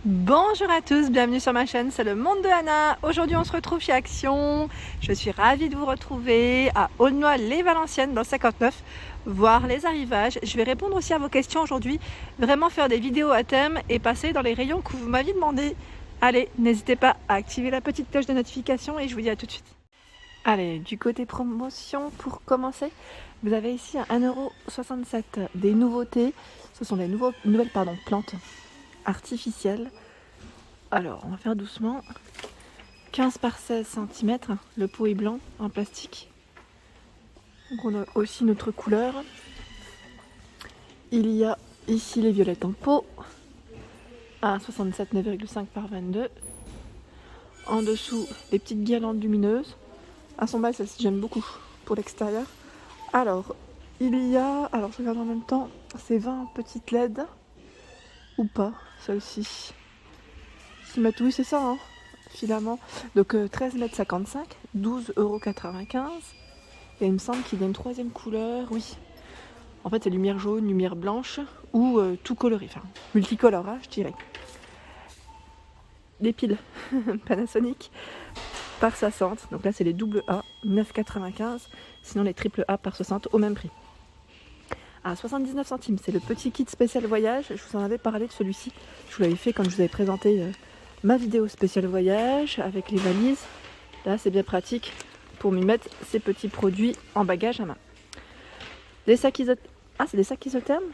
Bonjour à tous, bienvenue sur ma chaîne, c'est le monde de Anna. Aujourd'hui on se retrouve chez Action. Je suis ravie de vous retrouver à Aulnoy-les-Valenciennes dans le 59, voir les arrivages. Je vais répondre aussi à vos questions aujourd'hui, vraiment faire des vidéos à thème et passer dans les rayons que vous m'aviez demandé. Allez, n'hésitez pas à activer la petite cloche de notification et je vous dis à tout de suite. Allez, du côté promotion, pour commencer, vous avez ici à 1,67 € des nouveautés. Ce sont des nouvelles plantes artificielles. Alors, on va faire doucement. 15 par 16 cm, le pot est blanc en plastique. Donc on a aussi notre couleur. Il y a ici les violettes en pot à 67 9,5 par 22. En dessous, les petites guirlandes lumineuses. À son bas, celle-ci j'aime beaucoup pour l'extérieur. Alors, il y a, alors je regarde en même temps, c'est 20 petites LED ou pas, celle-ci. Oui, c'est ça, hein, filament. Donc 13,55 m, 12,95 €. Et il me semble qu'il y a une troisième couleur, oui. En fait, c'est lumière jaune, lumière blanche ou tout coloré, enfin multicolore, hein, je dirais. Les piles Panasonic par 60. Donc là, c'est les double A, 9,95 €. Sinon, les triple A par 60 au même prix. À 79 centimes, c'est le petit kit spécial voyage. Je vous en avais parlé de celui-ci. Je vous l'avais fait quand je vous avais présenté ma vidéo spéciale voyage avec les valises. Là, c'est bien pratique pour m'y mettre ces petits produits en bagage à main. Des sacs isothermes. Ah, c'est des sacs isothermes?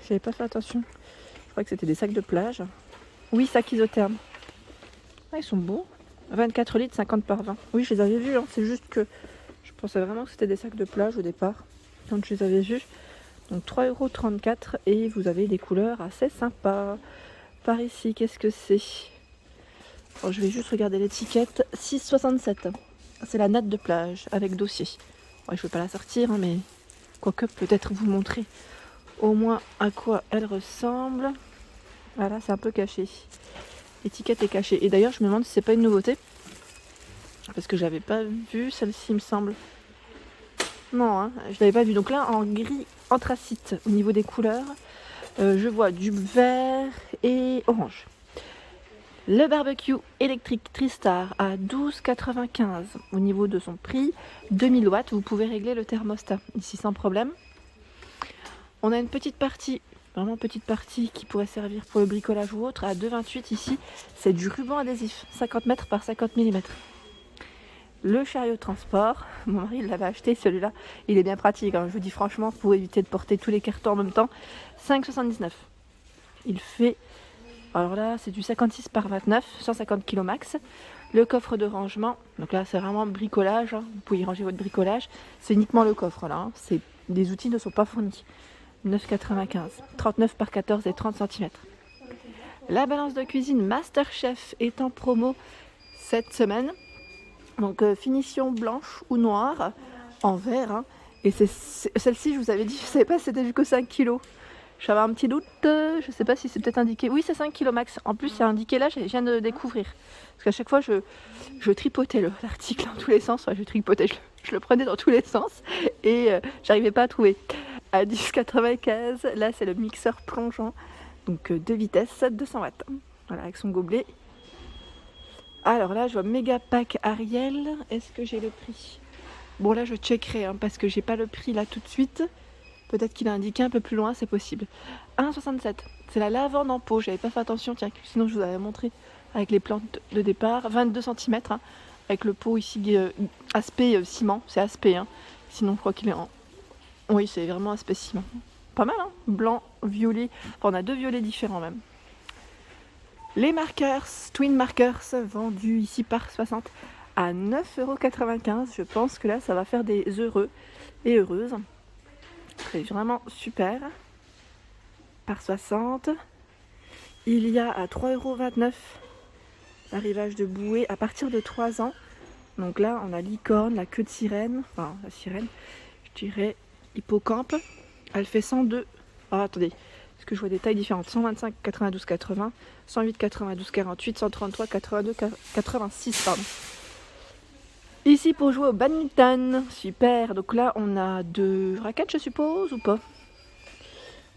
J'avais pas fait attention. Je crois que c'était des sacs de plage. Oui, sacs isothermes. Ah, ils sont beaux. 24 litres, 50 par 20. Oui, je les avais vus. Hein. C'est juste que je pensais vraiment que c'était des sacs de plage au départ. Quand je les avais vus. Donc 3,34 € et vous avez des couleurs assez sympas. Par ici, qu'est-ce que c'est? Je vais juste regarder l'étiquette. 6,67 €. C'est la natte de plage avec dossier. Ouais, je ne vais pas la sortir, hein, mais quoique peut-être vous montrer au moins à quoi elle ressemble. Voilà, c'est un peu caché. L'étiquette est cachée. Et d'ailleurs, je me demande si c'est pas une nouveauté. Parce que je l'avais pas vue, celle-ci, il me semble. Non, hein, je l'avais pas vue. Donc là, en gris anthracite, au niveau des couleurs, je vois du vert et orange. Le barbecue électrique Tristar à 12,95 € au niveau de son prix. 2000 watts, vous pouvez régler le thermostat ici sans problème. On a une petite partie, vraiment petite partie qui pourrait servir pour le bricolage ou autre à 2,28 € ici. C'est du ruban adhésif, 50 mètres par 50 mm. Le chariot de transport, mon mari l'avait acheté celui-là, il est bien pratique, hein, je vous dis franchement, pour éviter de porter tous les cartons en même temps. 5,79 €. Il fait... Alors là, c'est du 56 par 29, 150 kg max. Le coffre de rangement, donc là c'est vraiment bricolage, hein. Vous pouvez y ranger votre bricolage. C'est uniquement le coffre là, hein. Les outils ne sont pas fournis. 9,95 €, 39 par 14 et 30 cm. La balance de cuisine Masterchef est en promo cette semaine. Donc finition blanche ou noire en vert. Hein. Et celle-ci, je vous avais dit, je ne savais pas si c'était jusqu'au 5 kg. J'avais un petit doute, je ne sais pas si c'est peut-être indiqué. Oui, c'est 5 kg max. En plus, c'est indiqué là, je viens de découvrir. Parce qu'à chaque fois, je tripotais l'article dans tous les sens. Enfin, je le prenais dans tous les sens. Et j'arrivais pas à trouver. À 10,95, là, c'est le mixeur plongeant. Donc 2 vitesses, 200 watts. Voilà, avec son gobelet. Alors là, je vois méga pack Ariel. Est-ce que j'ai le prix? Bon, là, je checkerai hein, parce que j'ai pas le prix là tout de suite. Peut-être qu'il a indiqué un peu plus loin, c'est possible. 1,67. C'est la lavande en pot. J'avais pas fait attention, tiens, sinon je vous avais montré avec les plantes de départ. 22 cm hein, avec le pot ici aspect ciment. C'est aspect. Hein. Sinon, je crois qu'il est en. Oui, c'est vraiment aspect ciment. Pas mal, hein? Blanc, violet. Enfin, on a 2 violets différents même. Les markers, Twin Markers, vendus ici par 60 à 9,95 €. Je pense que là, ça va faire des heureux et heureuses. C'est vraiment super. Par 60. Il y a à 3,29 € l'arrivage de bouée à partir de 3 ans. Donc là, on a licorne, la queue de sirène. Enfin, la sirène, je dirais hippocampe. Elle fait 102. Ah, attendez. Parce que je vois des tailles différentes. 125, 92, 80, 108, 92, 48, 133, 82, 86, pardon. Ici pour jouer au badminton. Super. Donc là, on a 2 raquettes, je suppose, ou pas?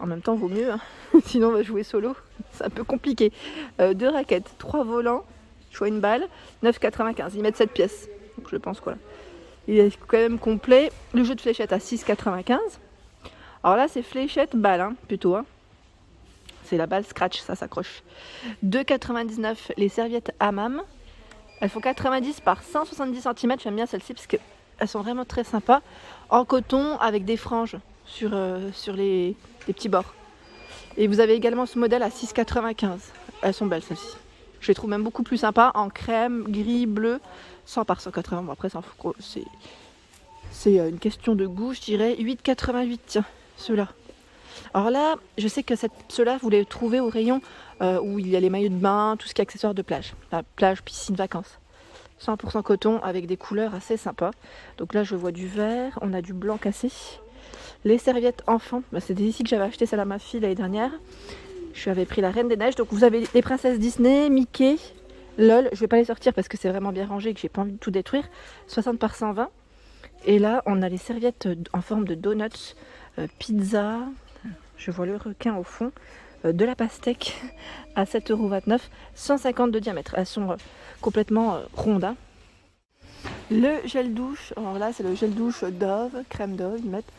En même temps, vaut mieux, hein. Sinon on va jouer solo, c'est un peu compliqué. 2 raquettes, 3 volants, choix une balle, 9,95. Ils mettent 7 pièces, donc je pense quoi. Il est quand même complet. Le jeu de fléchettes à 6,95. Alors là, c'est fléchette balle, hein, plutôt. Hein. C'est la balle scratch, ça s'accroche. 2,99 les serviettes hammam. Elles font 90 par 170 cm. J'aime bien celles-ci parce qu'elles sont vraiment très sympas. En coton avec des franges sur les petits bords. Et vous avez également ce modèle à 6,95. Elles sont belles celles-ci. Je les trouve même beaucoup plus sympas en crème, gris, bleu, 100 par 180. Bon, après, c'est une question de goût, je dirais. 8,88, tiens, ceux-là. Alors là, je sais que ceux-là, vous les trouvez au rayon où il y a les maillots de bain, tout ce qui est accessoires de plage. La plage, piscine, vacances. 100% coton avec des couleurs assez sympas. Donc là, je vois du vert, on a du blanc cassé. Les serviettes enfants, c'est ici que j'avais acheté celle à ma fille l'année dernière. Je lui avais pris la Reine des Neiges. Donc vous avez les princesses Disney, Mickey, LOL. Je vais pas les sortir parce que c'est vraiment bien rangé et que j'ai pas envie de tout détruire. 60 par 120. Et là, on a les serviettes en forme de donuts, pizza. Je vois le requin au fond. De la pastèque à 7,29 €, 150 de diamètre. Elles sont complètement rondes. Hein. Le gel douche, alors là c'est le gel douche Dove, crème Dove, ils mettent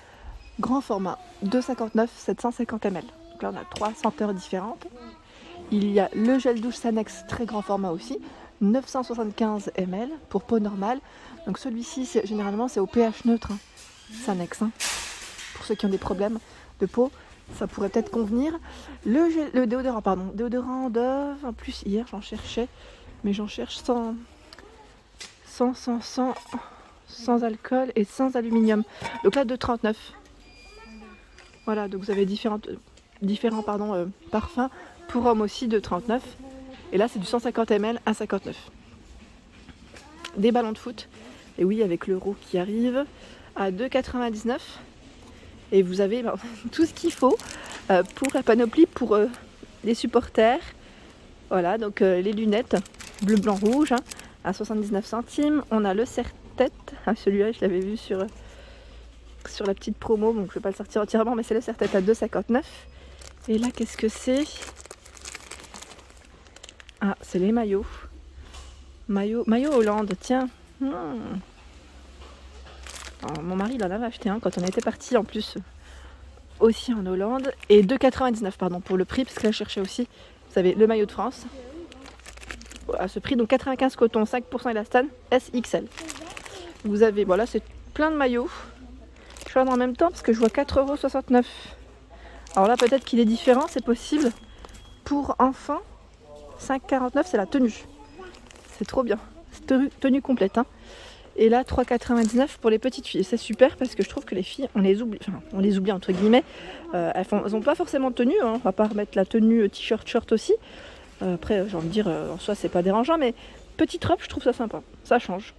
grand format, 2,59 750 ml. Donc là on a 3 senteurs différentes. Il y a le gel douche Sanex, très grand format aussi, 975 ml pour peau normale. Donc celui-ci généralement c'est au pH neutre, hein. Sanex, hein. Pour ceux qui ont des problèmes de peau. Ça pourrait peut-être convenir. Le déodorant, déodorant Dove. En plus, hier, j'en cherchais. Mais j'en cherche sans alcool et sans aluminium. Donc là, 2,39. Voilà, donc vous avez différents parfums. Pour hommes aussi, 2,39. Et là, c'est du 150 ml à 59. Des ballons de foot. Et oui, avec l'euro qui arrive à 2,99. Et vous avez tout ce qu'il faut pour la panoplie, pour les supporters. Voilà, donc les lunettes bleu, blanc, rouge, hein, à 79 centimes. On a le serre-tête. Ah, celui-là, je l'avais vu sur la petite promo, donc je ne vais pas le sortir entièrement, mais c'est le serre-tête à 2,59. Et là, qu'est-ce que c'est? Ah, c'est les maillots. Maillot Hollande, tiens. Alors, mon mari il en avait acheté un quand on était parti en plus aussi en Hollande. Et 2,99 pardon pour le prix, parce que là je cherchais aussi, vous savez, le maillot de France. À ce prix, donc 95 coton, 5% élastane, SXL. Vous avez, voilà, c'est plein de maillots. Je regarde en même temps parce que je vois 4,69 €. Alors là peut-être qu'il est différent, c'est possible. Pour enfants, 5,49 c'est la tenue. C'est trop bien. C'est tenue complète, hein. Et là, 3,99 pour les petites filles. C'est super parce que je trouve que les filles, on les oublie entre guillemets. Elles n'ont pas forcément de tenue, hein. On va pas remettre la tenue t-shirt, short aussi. Après, j'ai envie de dire, en soi, c'est pas dérangeant, mais petite robe, je trouve ça sympa. Ça change.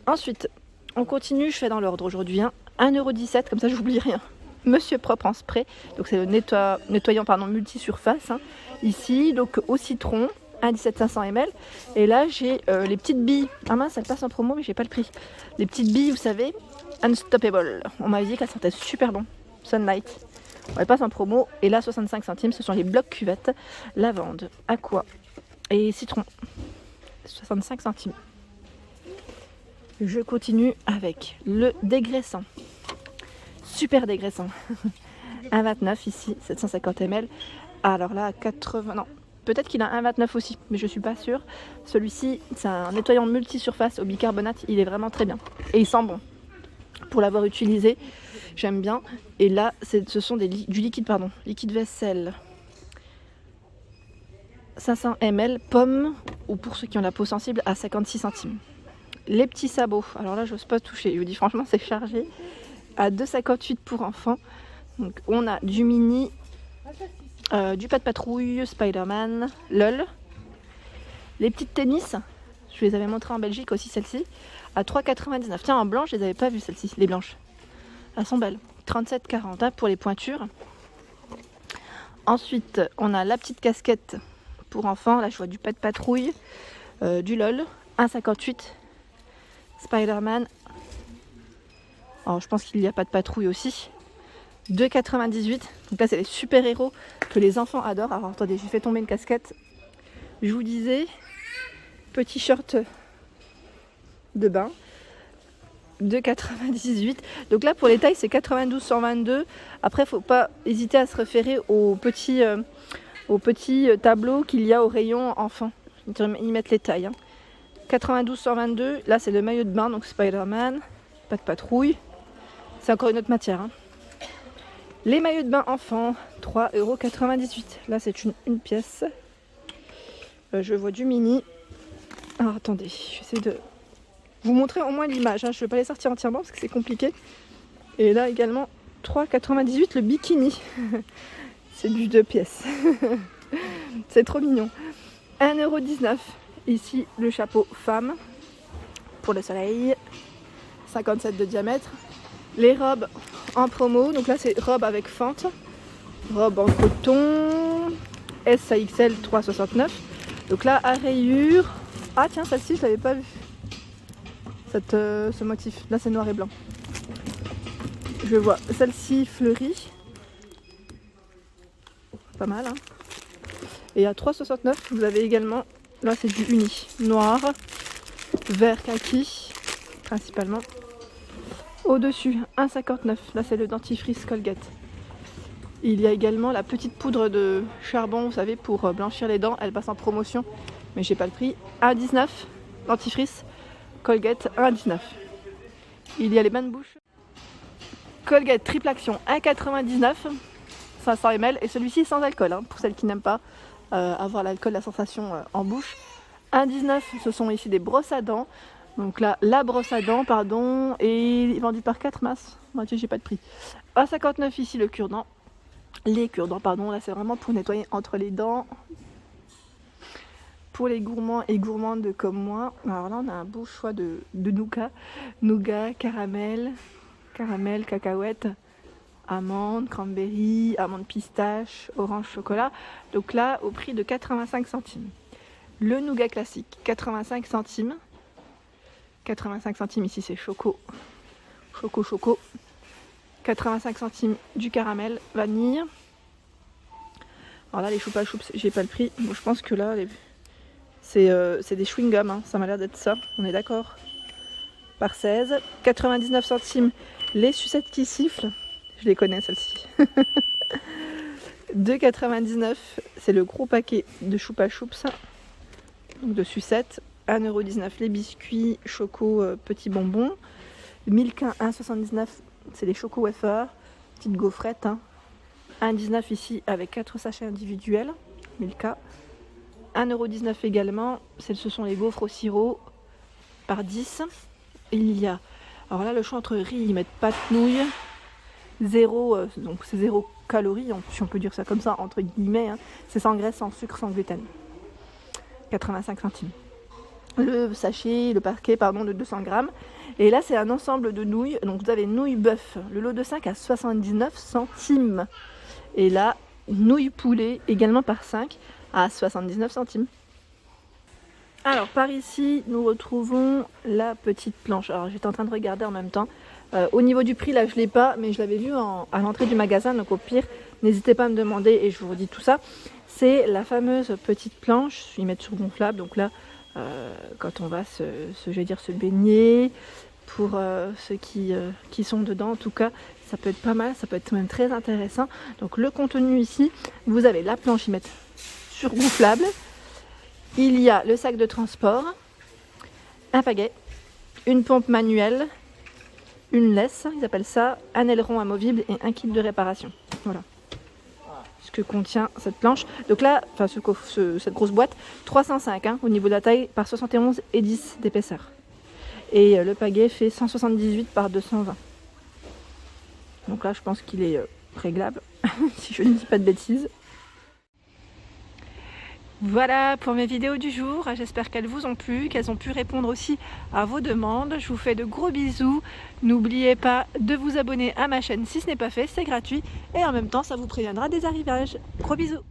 Ensuite, on continue, je fais dans l'ordre aujourd'hui. Hein. 1,17 €, comme ça, j'oublie rien. Monsieur Propre en spray. Donc, c'est le nettoyant multisurface. Hein. Ici, donc au citron. 1,17 500 ml. Et là, j'ai les petites billes. Ah mince, elle passe en promo, mais j'ai pas le prix. Les petites billes, vous savez, Unstoppable. On m'a dit qu'elles sentaient super bon. Sunlight. Elle passe en promo. Et là, 65 centimes, ce sont les blocs cuvettes. Lavande, aqua et citron. 65 centimes. Je continue avec le dégraissant. Super dégraissant. 1,29 ici, 750 ml. Alors là, 80... Non. Peut-être qu'il a 1,29 aussi, mais je suis pas sûre. Celui-ci, c'est un nettoyant multisurface au bicarbonate. Il est vraiment très bien. Et il sent bon. Pour l'avoir utilisé, j'aime bien. Et là, ce sont du liquide, liquide vaisselle. 500 ml, pomme, ou pour ceux qui ont la peau sensible, à 56 centimes. Les petits sabots. Alors là, j'ose pas toucher. Je vous dis franchement, c'est chargé. À 2,58 pour enfants. Donc, on a du mini... du pas de patrouille, Spider-Man, LOL. Les petites tennis, je les avais montrées en Belgique aussi, celles-ci, à 3,99. Tiens, en blanche, je les avais pas vues, celles-ci, les blanches. Elles sont belles. 37,40 hein, pour les pointures. Ensuite, on a la petite casquette pour enfants. Là, je vois du pas de patrouille, du LOL, 1,58. Spider-Man. Alors, je pense qu'il n'y a pas de patrouille aussi. 2,98 €. Donc là c'est les super-héros que les enfants adorent. Alors attendez, j'ai fait tomber une casquette. Je vous disais, petit short de bain, 2,98 €. Donc là pour les tailles c'est 92 sur 22. Après faut pas hésiter à se référer au petit tableau qu'il y a au rayon enfant. Ils mettent les tailles. 92 sur 22. Là c'est le maillot de bain, donc Spider-Man, pas de patrouille. C'est encore une autre matière. Les maillots de bain enfants, 3,98 €. Là c'est une pièce. Je vois du mini. Alors attendez, j'essaie de vous montrer au moins l'image. Je ne vais pas les sortir entièrement parce que c'est compliqué. Et là également 3,98 € le bikini. C'est du 2 pièces. C'est trop mignon. 1,19 €. Ici le chapeau femme pour le soleil. 57 de diamètre. Les robes en promo. Donc là c'est robe avec fente. Robe en coton. S à XL 3,69 €. Donc là à rayures. Ah tiens, celle-ci je l'avais pas vue. Ce motif. Là c'est noir et blanc. Je vois celle-ci fleurie. Pas mal. Et à 3,69 €, vous avez également, là c'est du uni. Noir, vert kaki, principalement. Au-dessus, 1,59 €. Là c'est le dentifrice Colgate. Il y a également la petite poudre de charbon, vous savez, pour blanchir les dents. Elle passe en promotion, mais j'ai pas le prix. 1,19 €. Dentifrice Colgate, 1,19 €. Il y a les bains de bouche. Colgate triple action, 1,99 €. 500 ml. Et celui-ci sans alcool, pour celles qui n'aiment pas avoir l'alcool, la sensation en bouche. 1,19 €. Ce sont ici des brosses à dents. Donc là, la brosse à dents, pardon, est vendue par 4 masses. Moi, j'ai pas de prix. 1,59 € ici le cure-dent. Les cure-dents, pardon. Là, c'est vraiment pour nettoyer entre les dents. Pour les gourmands et gourmandes comme moi. Alors là, on a un beau choix de nougat. Nougat, caramel, cacahuète, amande, cranberry, amande pistache, orange chocolat. Donc là, au prix de 85 centimes. Le nougat classique, 85 centimes. 85 centimes ici, c'est choco. 85 centimes du caramel, vanille. Alors là, les choupa choups, j'ai pas le prix. Bon, je pense que là, c'est des chewing-gums. Ça m'a l'air d'être ça. On est d'accord. Par 16. 99 centimes, les sucettes qui sifflent. Je les connais, celles-ci. 2,99 €, c'est le gros paquet de choupa choups, donc de sucettes. 1,19 € les biscuits choco petits bonbons. Milka 1,79 €, c'est les choco wafers, petites gaufrettes. 1,19 € ici avec 4 sachets individuels. Milka. 1,19 € également, ce sont les gaufres au sirop par 10. Il y a, alors là le choix entre riz, ils mettent pâte nouilles. Donc c'est 0 calories, si on peut dire ça comme ça, entre guillemets. C'est sans graisse, sans sucre, sans gluten. 85 centimes. Le sachet, le paquet, de 200 grammes. Et là, c'est un ensemble de nouilles. Donc vous avez nouilles bœuf, le lot de 5 à 79 centimes. Et là, nouilles poulet, également par 5 à 79 centimes. Alors par ici, nous retrouvons la petite planche. Alors j'étais en train de regarder en même temps. Au niveau du prix, là je ne l'ai pas, mais je l'avais vu à l'entrée du magasin, donc au pire, n'hésitez pas à me demander et je vous redis tout ça. C'est la fameuse petite planche, ils mettent sur gonflable, donc là, quand on va se baigner, pour ceux qui sont dedans en tout cas, ça peut être pas mal, ça peut être même très intéressant. Donc le contenu ici, vous avez la planche, ils mettent sur gonflable, il y a le sac de transport, un pagaie, une pompe manuelle, une laisse, ils appellent ça, un aileron amovible et un kit de réparation. Voilà ce que contient cette planche. Donc là, cette grosse boîte, 305 au niveau de la taille par 71 et 10 d'épaisseur. Et le pagaie fait 178 par 220. Donc là, je pense qu'il est réglable, si je ne dis pas de bêtises. Voilà pour mes vidéos du jour, j'espère qu'elles vous ont plu, qu'elles ont pu répondre aussi à vos demandes. Je vous fais de gros bisous, n'oubliez pas de vous abonner à ma chaîne si ce n'est pas fait, c'est gratuit et en même temps ça vous préviendra des arrivages. Gros bisous.